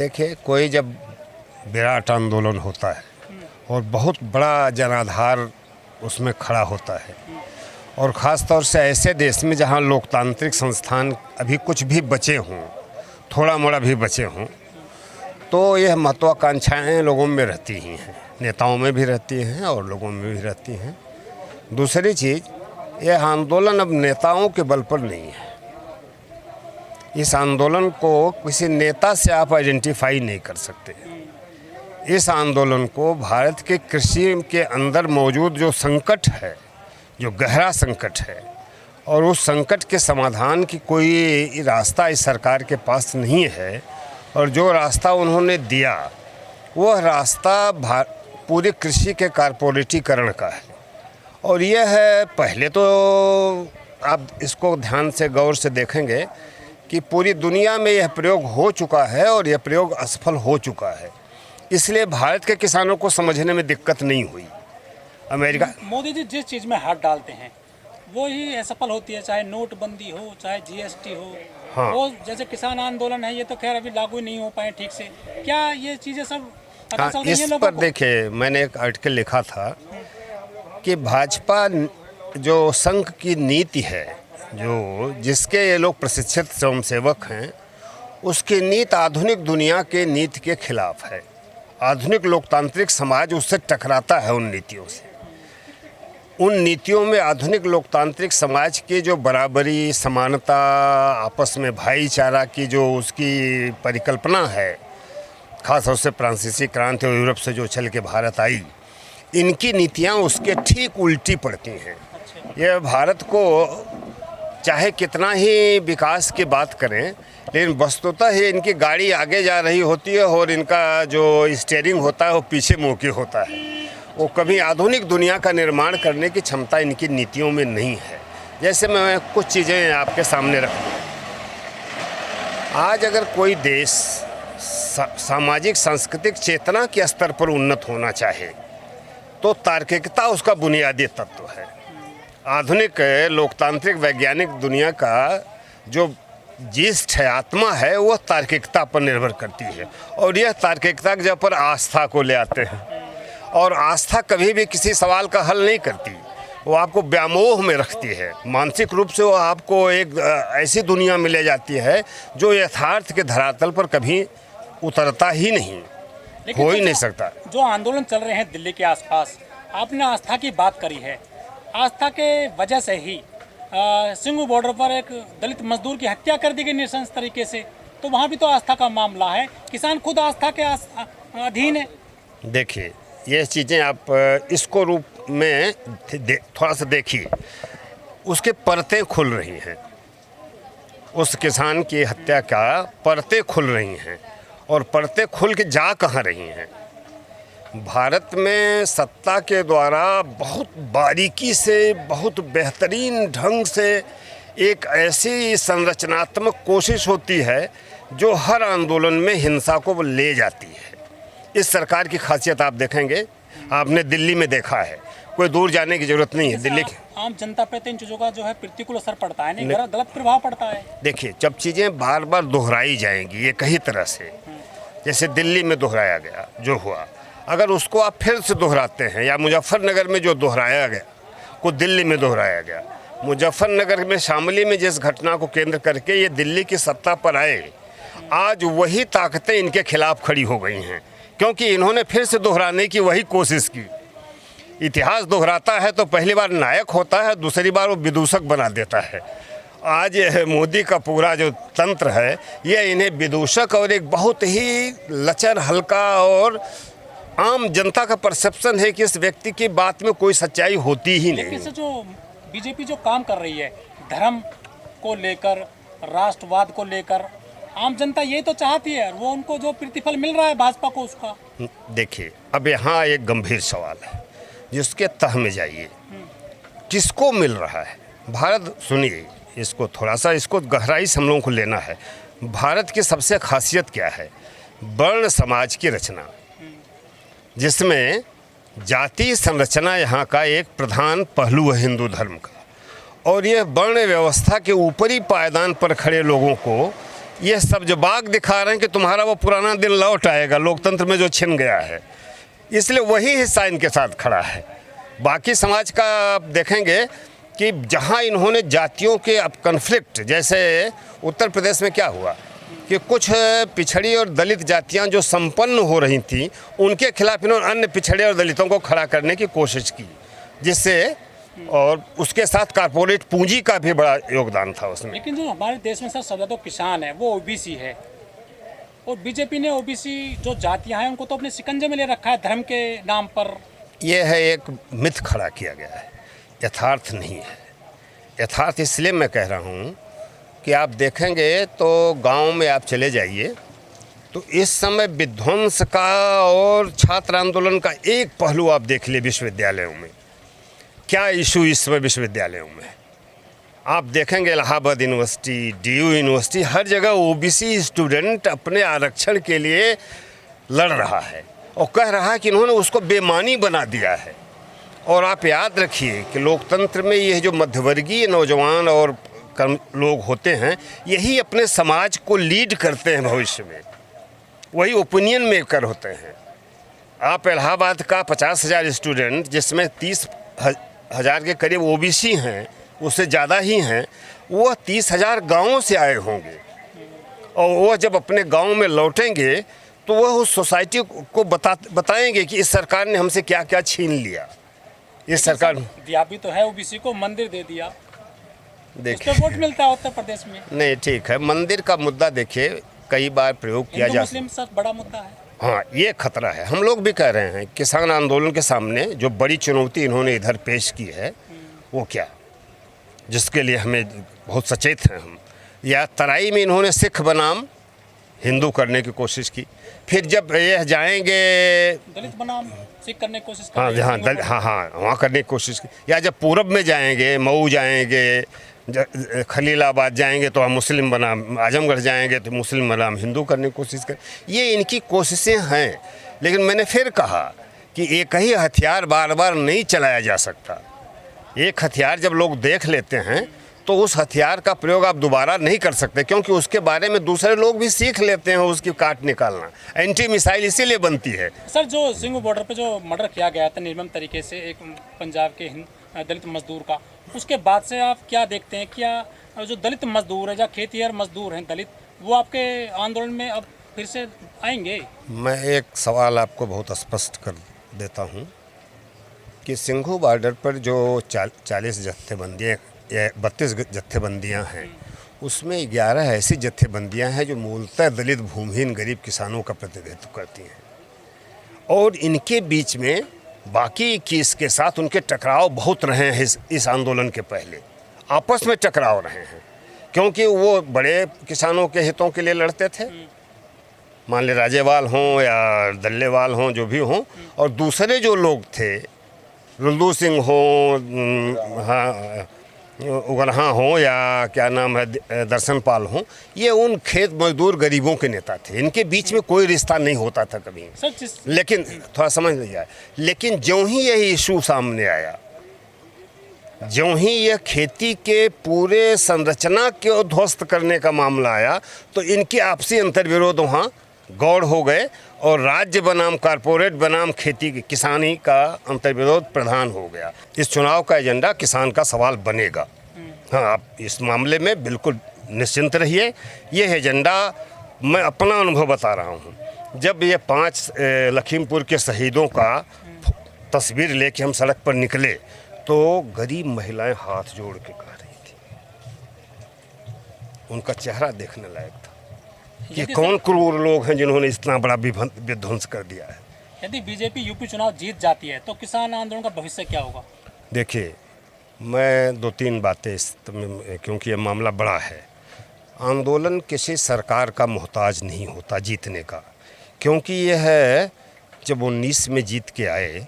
देखिए, कोई जब विराट आंदोलन होता है और बहुत बड़ा जनाधार उसमें खड़ा होता है, और ख़ास तौर से ऐसे देश में जहां लोकतांत्रिक संस्थान अभी कुछ भी बचे हों, थोड़ा मोड़ा भी बचे हों, तो यह महत्वाकांक्षाएं लोगों में रहती ही हैं, नेताओं में भी रहती हैं और लोगों में भी रहती हैं। दूसरी चीज़, यह आंदोलन अब नेताओं के बल पर नहीं है। इस आंदोलन को किसी नेता से आप आइडेंटिफाई नहीं कर सकते। इस आंदोलन को भारत के कृषि के अंदर मौजूद जो संकट है, जो गहरा संकट है, और उस संकट के समाधान की कोई रास्ता इस सरकार के पास नहीं है, और जो रास्ता उन्होंने दिया वह रास्ता पूरी कृषि के कारपोरेटीकरण का है। और यह है, पहले तो आप इसको ध्यान से गौर से देखेंगे कि पूरी दुनिया में यह प्रयोग हो चुका है और यह प्रयोग असफल हो चुका है, इसलिए भारत के किसानों को समझने में दिक्कत नहीं हुई। अमेरिका, मोदी जी जिस चीज़ में हाथ डालते हैं वो ही असफल होती है, चाहे नोटबंदी हो, चाहे जीएसटी हो। हाँ। वो जैसे किसान आंदोलन है, ये तो खैर अभी लागू नहीं हो पाए ठीक से। क्या ये चीज़ें सब पता चल रही हैं इस लोगों पर को? देखिए, मैंने एक आर्टिकल लिखा था कि भाजपा जो संघ की नीति है, जो जिसके ये लोग प्रशिक्षित स्वयंसेवक हैं, उसकी नीति आधुनिक दुनिया के नीति के खिलाफ है। आधुनिक लोकतांत्रिक समाज उससे टकराता है उन नीतियों से। उन नीतियों में आधुनिक लोकतांत्रिक समाज की जो बराबरी, समानता, आपस में भाईचारा की जो उसकी परिकल्पना है, खासतौर से फ्रांसीसी क्रांति और यूरोप से जो चल के भारत आई, इनकी नीतियां उसके ठीक उल्टी पड़ती हैं। यह भारत को चाहे कितना ही विकास की बात करें, लेकिन वस्तुतः ही इनकी गाड़ी आगे जा रही होती है और इनका जो स्टीयरिंग होता है वो पीछे मुँह के होता है। वो कभी आधुनिक दुनिया का निर्माण करने की क्षमता इनकी नीतियों में नहीं है। जैसे मैं कुछ चीज़ें आपके सामने रखूँ। आज अगर कोई देश सामाजिक सांस्कृतिक चेतना के स्तर पर उन्नत होना चाहे तो तार्किकता उसका बुनियादी तत्व है। आधुनिक लोकतांत्रिक वैज्ञानिक दुनिया का जो ज्येष्ठ आत्मा है वह तार्किकता पर निर्भर करती है, और यह तार्किकता के जब पर आस्था को ले आते हैं, और आस्था कभी भी किसी सवाल का हल नहीं करती, वो आपको व्यामोह में रखती है। मानसिक रूप से वो आपको एक ऐसी दुनिया में ले जाती है जो यथार्थ के धरातल पर कभी उतरता ही नहीं, हो ही नहीं सकता। जो आंदोलन चल रहे हैं दिल्ली के आसपास, आपने आस्था की बात करी है। आस्था के वजह से ही सिंघू बॉर्डर पर एक दलित मजदूर की हत्या कर दी गई नृशंस तरीके से, तो वहाँ भी तो आस्था का मामला है। किसान खुद आस्था के अधीन है। देखिए, ये चीज़ें आप इसको रूप में थोड़ा सा देखिए, उसके परतें खुल रही हैं। उस किसान की हत्या का परतें खुल रही हैं, और परतें खुल के जा कहाँ रही हैं। भारत में सत्ता के द्वारा बहुत बारीकी से, बहुत बेहतरीन ढंग से एक ऐसी संरचनात्मक कोशिश होती है जो हर आंदोलन में हिंसा को ले जाती है। इस सरकार की खासियत आप देखेंगे, आपने दिल्ली में देखा है, कोई दूर जाने की जरूरत नहीं है। दिल्ली की आम जनता पे इन चीज़ों का जो है प्रतिकूल असर पड़ता है, नहीं गलत प्रभाव पड़ता है। देखिए, जब चीज़ें बार बार दोहराई जाएंगी, ये कई तरह से, जैसे दिल्ली में दोहराया गया जो हुआ, अगर उसको आप फिर से दोहराते हैं, या मुजफ्फरनगर में जो दोहराया गया को दिल्ली में दोहराया गया, मुजफ्फरनगर में शामली में जिस घटना को केंद्र करके ये दिल्ली की सत्ता पर आए, आज वही ताकतें इनके खिलाफ खड़ी हो गई हैं, क्योंकि इन्होंने फिर से दोहराने की वही कोशिश की। इतिहास दोहराता है तो पहली बार नायक होता है, दूसरी बार वो विदूषक बना देता है। आज मोदी का पूरा जो तंत्र है, ये इन्हें विदूषक और एक बहुत ही लचर, हल्का, और आम जनता का परसेप्शन है कि इस व्यक्ति की बात में कोई सच्चाई होती ही नहीं। लेकिन जो बीजेपी जो काम कर रही है धर्म को लेकर, राष्ट्रवाद को लेकर, आम जनता ये तो चाहती है, वो उनको जो प्रतिफल मिल रहा है भाजपा को उसका। देखिए, अब यहाँ एक गंभीर सवाल है जिसके तह में जाइए, किसको मिल रहा है। भारत, सुनिए, इसको थोड़ा सा, इसको गहराई से हम लोगों को लेना है। भारत की सबसे खासियत क्या है? वर्ण समाज की रचना, जिसमें जाति संरचना यहाँ का एक प्रधान पहलू है हिंदू धर्म का, और ये वर्ण व्यवस्था के ऊपरी पायदान पर खड़े लोगों को ये सब जो बाग दिखा रहे हैं कि तुम्हारा वो पुराना दिन लौट आएगा, लोकतंत्र में जो छिन गया है, इसलिए वही हिस्सा इनके साथ खड़ा है। बाकी समाज का आप देखेंगे कि जहाँ इन्होंने जातियों के अब कन्फ्लिक्ट, जैसे उत्तर प्रदेश में क्या हुआ कि कुछ पिछड़ी और दलित जातियाँ जो संपन्न हो रही थीं, उनके खिलाफ इन्होंने अन्य पिछड़े और दलितों को खड़ा करने की कोशिश की, जिससे और उसके साथ कारपोरेट पूंजी का भी बड़ा योगदान था उसमें। लेकिन जो हमारे देश में सर सबसे ज़्यादा किसान है वो ओबीसी है, और बीजेपी ने ओबीसी जो जातियां हैं उनको तो अपने शिकंजे में ले रखा है धर्म के नाम पर। यह है एक मिथ खड़ा किया गया है, यथार्थ नहीं है। यथार्थ इसलिए मैं कह रहा हूँ कि आप देखेंगे तो गांव में आप चले जाइए तो इस समय विध्वंस का और छात्र आंदोलन का एक पहलू आप देख लिए विश्वविद्यालयों में। क्या इशू इस समय विश्वविद्यालयों में आप देखेंगे, इलाहाबाद यूनिवर्सिटी, डीयू यूनिवर्सिटी, हर जगह ओबीसी स्टूडेंट अपने आरक्षण के लिए लड़ रहा है और कह रहा है कि इन्होंने उसको बेमानी बना दिया है। और आप याद रखिए कि लोकतंत्र में ये जो मध्यवर्गीय नौजवान और लोग होते हैं, यही अपने समाज को लीड करते हैं भविष्य में, वही ओपिनियन मेकर होते हैं। आप इलाहाबाद का 50,000 स्टूडेंट, जिसमें 30,000 के करीब ओबीसी हैं, उससे ज़्यादा ही हैं, वह 30,000 गाँवों से आए होंगे और वह जब अपने गांव में लौटेंगे तो वह उस सोसाइटी को बताएंगे कि इस सरकार ने हमसे क्या क्या छीन लिया। इस सरकार दिया भी तो है, ओबीसी को मंदिर दे दिया, देखिए वोट मिलता है उत्तर प्रदेश में। नहीं, ठीक है, मंदिर का मुद्दा देखिए कई बार प्रयोग किया जा मुस्लिम सब बड़ा मुद्दा है। हाँ, ये खतरा है। हम लोग भी कह रहे हैं किसान आंदोलन के सामने जो बड़ी चुनौती इन्होंने इधर पेश की है वो क्या, जिसके लिए हमें बहुत सचेत हैं हम। या तराई में इन्होंने सिख बनाम हिंदू करने की कोशिश की, फिर जब यह जाएंगे दलित बनाम सिख करने की कोशिश हाँ हाँ वहाँ करने की कोशिश की, या जब पूरब में जाएंगे, मऊ जाएंगे, खलीलाबाद जाएंगे तो हम मुस्लिम बनाम, आजमगढ़ जाएंगे तो मुस्लिम बनाम हिंदू करने की कोशिश करें। ये इनकी कोशिशें हैं, लेकिन मैंने फिर कहा कि एक ही हथियार बार बार नहीं चलाया जा सकता। एक हथियार जब लोग देख लेते हैं तो उस हथियार का प्रयोग आप दोबारा नहीं कर सकते, क्योंकि उसके बारे में दूसरे लोग भी सीख लेते हैं उसकी काट निकालना। एंटी मिसाइल इसीलिए बनती है। सर, जो सिंघू बॉर्डर पे जो मर्डर किया गया था निर्मम तरीके से एक पंजाब के दलित मजदूर का, उसके बाद से आप क्या देखते हैं, क्या जो दलित मजदूर है या खेतिहर मजदूर हैं दलित, वो आपके आंदोलन में अब फिर से आएंगे? मैं एक सवाल आपको बहुत स्पष्ट कर देता हूँ कि सिंघू बॉर्डर पर जो 40 जत्थेबंदियाँ या 32 जत्थेबंदियाँ हैं, उसमें 11 ऐसी जत्थेबंदियाँ हैं जो मूलतः दलित भूमिहीन गरीब किसानों का प्रतिनिधित्व करती हैं, और इनके बीच में बाकी 21 के साथ उनके टकराव बहुत रहे हैं। इस आंदोलन के पहले आपस में टकराव रहे हैं, क्योंकि वो बड़े किसानों के हितों के लिए लड़ते थे, मान ले राजेवाल हों या दल्लेवाल हों, जो भी हों, और दूसरे जो लोग थे, रुल्दू सिंह हों, हाँ उगरहा हों, या क्या नाम है दर्शन पाल हों, ये उन खेत मजदूर गरीबों के नेता थे। इनके बीच में कोई रिश्ता नहीं होता था कभी। लेकिन थोड़ा समझ लीजिए, लेकिन ज्यों ही यह इशू सामने आया, ज्यों ही यह खेती के पूरे संरचना को ध्वस्त करने का मामला आया, तो इनके आपसी अंतर्विरोध वहाँ गौड़ हो गए और राज्य बनाम कारपोरेट बनाम खेती किसानी का अंतर्विरोध प्रधान हो गया। इस चुनाव का एजेंडा किसान का सवाल बनेगा। हाँ, आप इस मामले में बिल्कुल निश्चिंत रहिए। ये एजेंडा मैं अपना अनुभव बता रहा हूँ। जब ये 5 लखीमपुर के शहीदों का तस्वीर लेके हम सड़क पर निकले तो गरीब महिलाएं हाथ जोड़ के कह रही थी, उनका चेहरा देखने लायक था कि कौन क्रूर लोग हैं जिन्होंने इतना बड़ा विध्वंस कर दिया है। यदि बीजेपी यूपी चुनाव जीत जाती है तो किसान आंदोलन का भविष्य क्या होगा? देखिए, मैं 2-3 बातें क्योंकि ये मामला बड़ा है। आंदोलन किसी सरकार का मोहताज नहीं होता जीतने का, क्योंकि यह है जब 19 में जीत के आए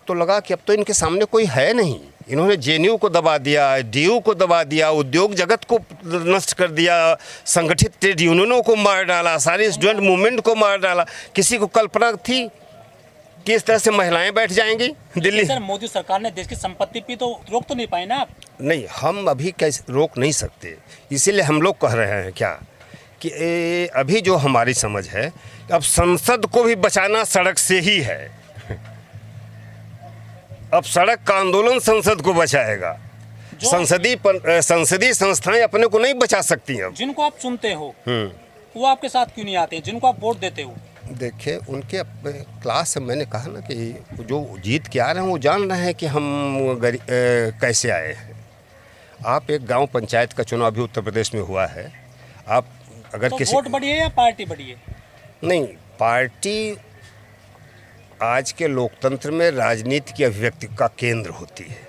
तो लगा कि अब तो इनके सामने कोई है नहीं। इन्होंने जेएनयू को दबा दिया, डीयू को दबा दिया, उद्योग जगत को नष्ट कर दिया, संगठित ट्रेड यूनियनों को मार डाला, सारी स्टूडेंट मूवमेंट को मार डाला। किसी को कल्पना थी कि इस तरह से महिलाएं बैठ जाएंगी दिल्ली? सर, मोदी सरकार ने देश की संपत्ति पे तो रोक तो नहीं पाए ना आप? नहीं, हम अभी कैसे रोक नहीं सकते। इसीलिए हम लोग कह रहे हैं क्या कि अभी जो हमारी समझ है, अब संसद को भी बचाना सड़क से ही है। अब सड़क का आंदोलन संसद को बचाएगा। संसदीय संस्थाएं अपने को नहीं बचा सकती हैं। जिनको आप चुनते हो वो आपके साथ क्यों नहीं आते, जिनको आप वोट देते हो? देखिए, उनके क्लास से मैंने कहा ना कि जो जीत के आ रहे हैं वो जान रहे हैं कि हम कैसे आए हैं। आप एक गांव पंचायत का चुनाव भी उत्तर प्रदेश में हुआ है। आप अगर तो किसी वोट बढ़ी है या पार्टी बढ़ी है? नहीं, पार्टी आज के लोकतंत्र में राजनीति की अभिव्यक्ति का केंद्र होती है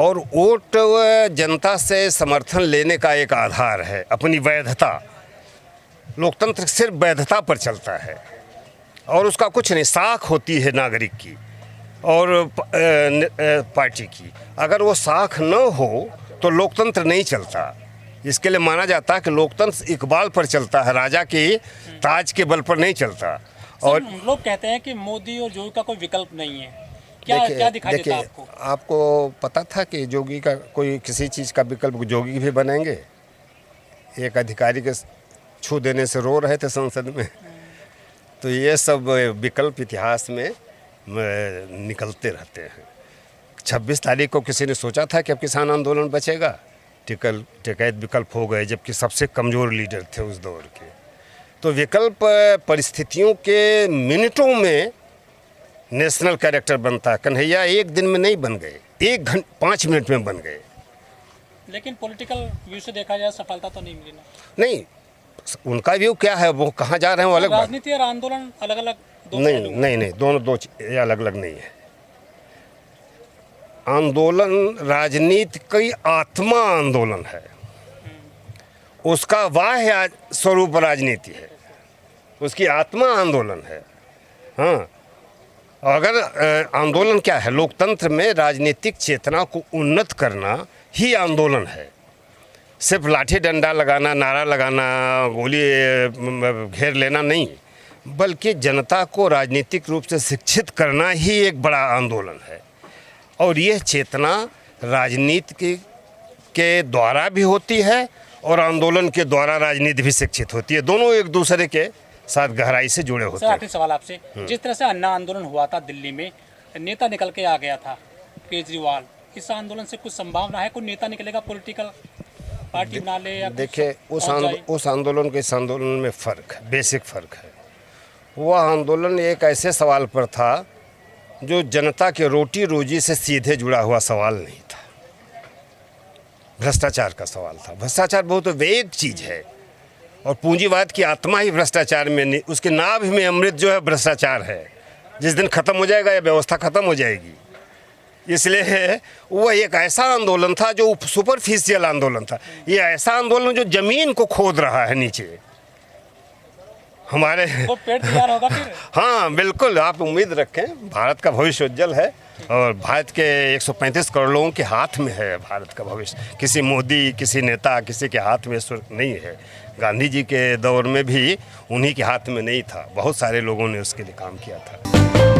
और वोट जनता से समर्थन लेने का एक आधार है, अपनी वैधता। लोकतंत्र सिर्फ वैधता पर चलता है और उसका कुछ नहीं, साख होती है नागरिक की और पार्टी की। अगर वो साख न हो तो लोकतंत्र नहीं चलता। इसके लिए माना जाता है कि लोकतंत्र इकबाल पर चलता है, राजा के ताज के बल पर नहीं चलता। और लोग कहते हैं कि मोदी और जोगी का कोई विकल्प नहीं है, क्या दिखाई देता आपको? आपको पता था कि जोगी का कोई किसी चीज़ का विकल्प जोगी भी बनेंगे? एक अधिकारी के छू देने से रो रहे थे संसद में। तो ये सब विकल्प इतिहास में निकलते रहते हैं। 26 तारीख को किसी ने सोचा था कि अब किसान आंदोलन बचेगा? टिकैत विकल्प हो गए, जबकि सबसे कमज़ोर लीडर थे उस दौर के। तो विकल्प परिस्थितियों के मिनटों में नेशनल कैरेक्टर बनता है। कन्हैया एक दिन में नहीं बन गए, 5 मिनट में बन गए। लेकिन पॉलिटिकल व्यू से देखा जाए सफलता तो नहीं मिली ना। नहीं, उनका व्यू क्या है, वो कहाँ जा रहे हैं वो अलग बात। राजनीति और आंदोलन अलग अलग नहीं, दोनों दो अलग अलग नहीं है। आंदोलन राजनीति की आत्मा आंदोलन है, उसका बाह्य स्वरूप राजनीति है, उसकी आत्मा आंदोलन है। हाँ, अगर आंदोलन क्या है, लोकतंत्र में राजनीतिक चेतना को उन्नत करना ही आंदोलन है। सिर्फ लाठी डंडा लगाना, नारा लगाना, गोली घेर लेना नहीं, बल्कि जनता को राजनीतिक रूप से शिक्षित करना ही एक बड़ा आंदोलन है। और ये चेतना राजनीति के द्वारा भी होती है और आंदोलन के द्वारा राजनीति भी शिक्षित होती है। दोनों एक दूसरे के साथ गहराई से जुड़े होते हैं। आखिरी सवाल आपसे, जिस तरह से अन्ना आंदोलन हुआ था दिल्ली में, नेता निकल के आ गया था केजरीवाल, इस आंदोलन से कुछ संभावना है, कोई नेता निकलेगा पॉलिटिकल पार्टी बना ले? या देखिए, उस आंदोलन के इस आंदोलन में फ़र्क है, बेसिक फ़र्क है। वह आंदोलन एक ऐसे सवाल पर था जो जनता के रोटी रोजी से सीधे जुड़ा हुआ सवाल नहीं था, भ्रष्टाचार का सवाल था। भ्रष्टाचार बहुत वेग चीज़ है और पूंजीवाद की आत्मा ही भ्रष्टाचार में, उसके नाभ में अमृत जो है भ्रष्टाचार है। जिस दिन ख़त्म हो जाएगा ये व्यवस्था ख़त्म हो जाएगी। इसलिए वह एक ऐसा आंदोलन था जो सुपरफिशियल आंदोलन था। ये ऐसा आंदोलन जो ज़मीन को खोद रहा है नीचे हमारे। वो पेड़ तैयार होगा फिर? हाँ बिल्कुल, आप उम्मीद रखें। भारत का भविष्य उज्जवल है और भारत के 135 करोड़ लोगों के हाथ में है भारत का भविष्य। किसी मोदी, किसी नेता, किसी के हाथ में नहीं है। गांधी जी के दौर में भी उन्हीं के हाथ में नहीं था, बहुत सारे लोगों ने उसके लिए काम किया था।